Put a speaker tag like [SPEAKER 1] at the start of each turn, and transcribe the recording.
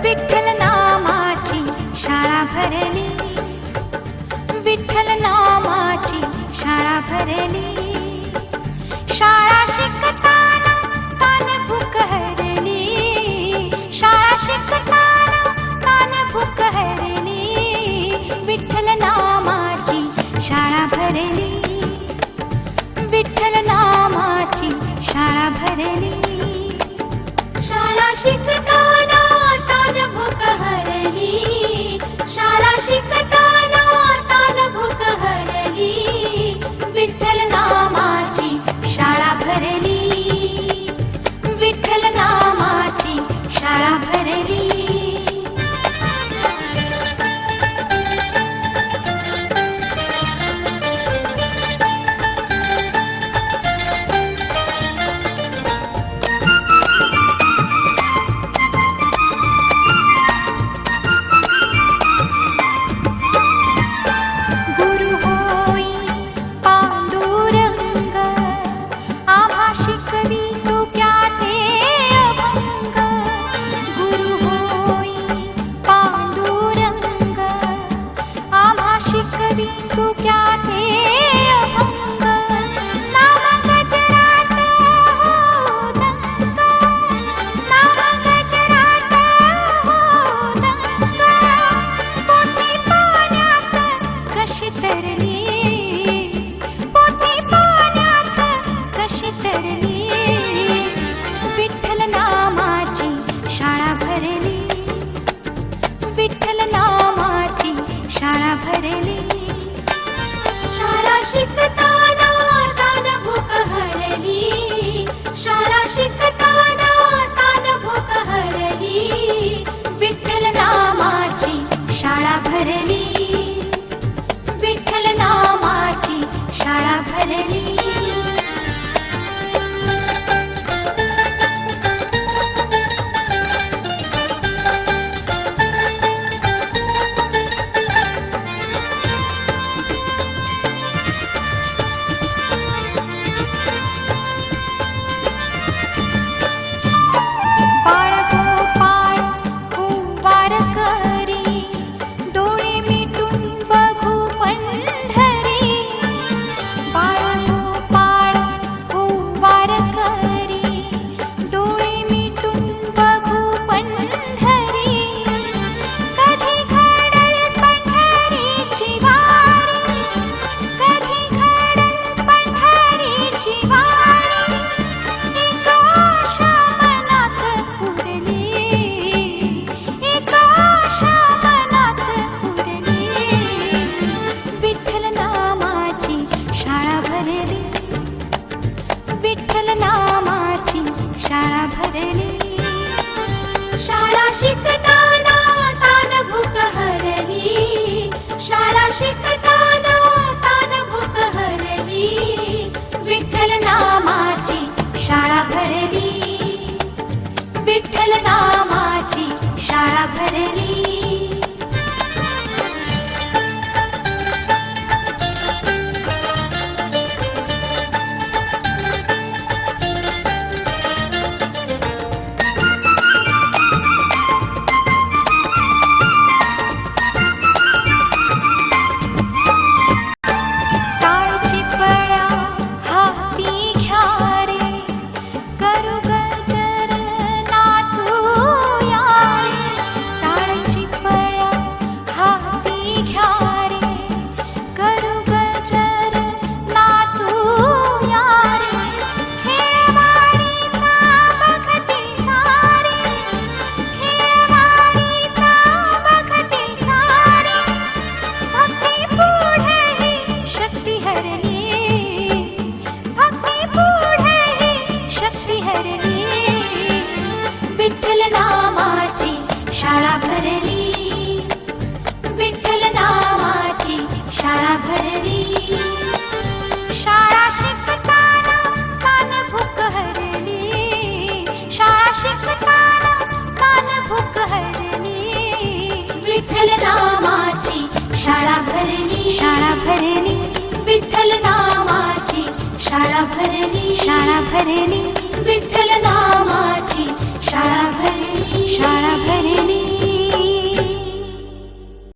[SPEAKER 1] विठ्ठल नामाची शाळा भरली, विठ्ठल नामाची शाळा भरली. शाळा शिकताना तान भूक हरली, शाळा शिकताना तान भूक हरली. विठ्ठल नामाची शाळा भरली, विठ्ठल नामाची शाळा भरली. शाळा शिकताना तान भूक हरली, शाळा शिकताना तान भूक हरली. विठ्ठल नामाची शाळा भरली, विठ्ठल नामाची शाळा भरली. गुरु होई पांडुरंग, आम्हा शिकवितो त्याचे अभंग. गुरु होई पांडुरंग, आम्हा शिकवितो त्याचे अभंग. नाम गजरात हो दंग, नाम गजरात हो दंग. पोथी पाण्यात कशी तरली, पोथी पाण्यात कशी तरली. विठ्ठल नामाची शाळा भरली, विठ्ठल नामाची शाळा भरली. शाळा शिकताना तान भूक हरली, शाळा शिकताना तान भूक हरली. विठ्ठल नामाची शाळा भरली, विठ्ठल नामाची शाळा भरली. बाळ गोपाळ कुंभार करी, डोळे मिटून बघू पंढरी. बाळ गोपाळ कुंभार करी, डोळे मिटून बघू पंढरी. कधी घडल पंढरीची वारी, कधी घडल पंढरीची वारी. एक आशा मनात उरली, एक आशा मनात उरली. विठ्ठल नामाची शाळा भरली, विठ्ठल नामाची शाळा भरली. शाळा शिकताना तान भूक हरली, शाळा शिकताना तान भूक हरली. विठ्ठल नामाची शाळा भरली, विठ्ठल नामाची शाळा भरली. टाळची पळ्या हाती घ्या रे, करू गजर नाचूया रे. टाळची भरली शाळा भरली